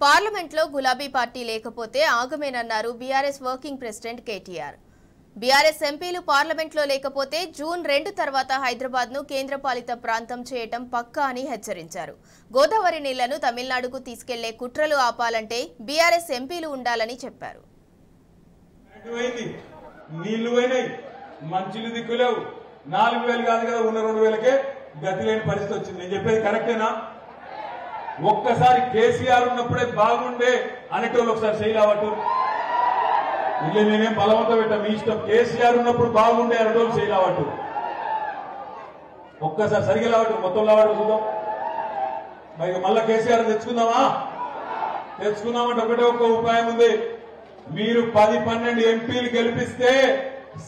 పార్లమెంట్లో గులాబీ పార్టీ లేకపోతే ఆగమేనన్నారు BRS working president KTR. BRS ఎంపీలు పార్లమెంట్లో లేకపోతే జూన్ 2 తర్వాత హైదరాబాద్ను కేంద్రపాలిత ప్రాంతం చేయటం పక్కా అని హెచ్చరించారు. గోదావరి నీళ్లను తమిళనాడుకు తీసుకెళ్లే కుట్రలు ఆపాలంటే బీఆర్ఎస్ ఎంపీలు ఉండాలని చెప్పారు. ఒక్కసారి కేసీఆర్ ఉన్నప్పుడే బాగుండే అనేటోళ్ళు ఒకసారి శైలావట్టు ఇల్లు నేనేం బలవంతం పెట్టా మీ ఇష్టం. కేసీఆర్ ఉన్నప్పుడు బాగుండే అనేటోళ్ళు శైలావట్టు ఒక్కసారి సరిగా లావట్టు మొత్తం లావట్టు చూద్దాం. మరి మళ్ళా కేసీఆర్ తెచ్చుకుందామంటే ఒకటే ఒక్క ఉపాయం ఉంది. మీరు 10-12 ఎంపీలు గెలిపిస్తే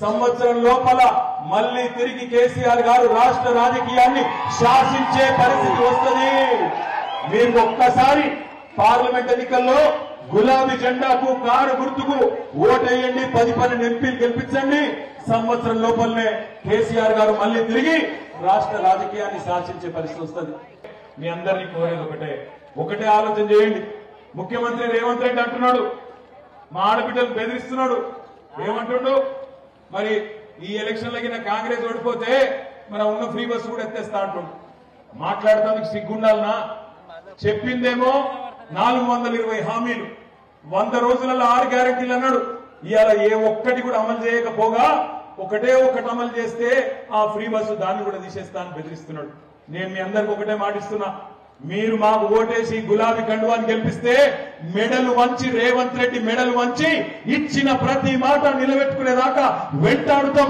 సంవత్సరం లోపల మళ్లీ తిరిగి కేసీఆర్ గారు రాష్ట్ర రాజకీయాన్ని శాసించే పరిస్థితి వస్తుంది. మీరు ఒక్కసారి పార్లమెంట్ ఎన్నికల్లో గులాబీ జెండాకు కారు గుర్తుకు ఓటేయండి, 10-12 ఎంపీలు గెలిపించండి. సంవత్సరం లోపలనే కేసీఆర్ గారు మళ్లీ తిరిగి రాష్ట్ర రాజకీయాన్ని శాసించే పరిస్థితి వస్తుంది. మీ అందరినీ కోరేది ఒకటే ఆలోచన చేయండి. ముఖ్యమంత్రి రేవంత్ రెడ్డి అంటున్నాడు, మా ఆడబిడ్డలు బెదిరిస్తున్నాడు. ఏమంటుండు, మరి ఈ ఎలక్షన్లకి కాంగ్రెస్ ఓడిపోతే మన ఉన్న ఫ్రీ బస్సు కూడా ఎత్తేస్తా అంటుండు. మాట్లాడటానికి సిగ్గుండాలనా? చెప్పిందేమో 420 హామీలు, 100 రోజులలో 6 గ్యారెంటీలు అన్నాడు. ఇవాళ ఏ ఒక్కటి కూడా అమలు చేయకపోగా ఒకటే ఒకటి అమలు చేస్తే ఆ ఫ్రీ బస్సు దాన్ని కూడా తీసేస్తానని బెదిరిస్తున్నాడు. నేను మీ అందరికి ఒకటే మాటిస్తున్నా, మీరు మాకు ఓటేసి గులాబీ కండువాన్ని గెలిపిస్తే మెడలు వంచి రేవంత్ రెడ్డి మెడలు వంచి ఇచ్చిన ప్రతి మాట నిలబెట్టుకునేదాకా వేటాడుతాం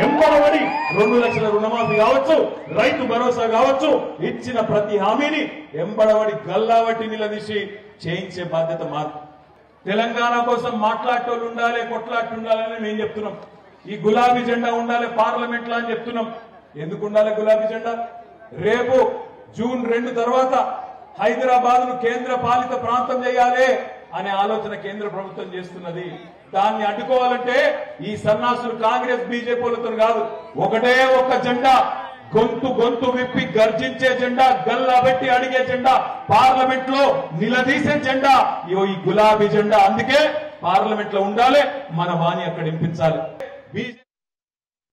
ఎంబడబడి 2 లక్షల రుణమాఫీ కావచ్చు, రైతు భరోసా కావచ్చు, ఇచ్చిన ప్రతి హామీని ఎంబడబడి గల్లాబట్టి నిలదీసి చేయించే బాధ్యత మాకు. తెలంగాణ కోసం మాట్లాడేటోళ్ళు ఉండాలి, కొట్లాడుతుండాలని మేము చెప్తున్నాం. ఈ గులాబీ జెండా ఉండాలి పార్లమెంట్ లో అని చెప్తున్నాం. ఎందుకు ఉండాలి గులాబీ జెండా? రేపు జూన్ 2 తర్వాత హైదరాబాద్ ను కేంద్ర పాలిత ప్రాంతం చేయాలి అనే ఆలోచన కేంద్ర ప్రభుత్వం చేస్తున్నది. దాన్ని అడ్డుకోవాలంటే ఈ సన్నాసులు కాంగ్రెస్ బీజేపీలతో కాదు, ఒకటే ఒక్క జెండా, గొంతు విప్పి గర్జించే జెండా, గల్లాబెట్టి అడిగే జెండా, పార్లమెంట్ లో నిలదీసే జెండా ఈ గులాబీ జెండా. అందుకే పార్లమెంట్ లో ఉండాలి, మన వాణి అక్కడ వినిపించాలి.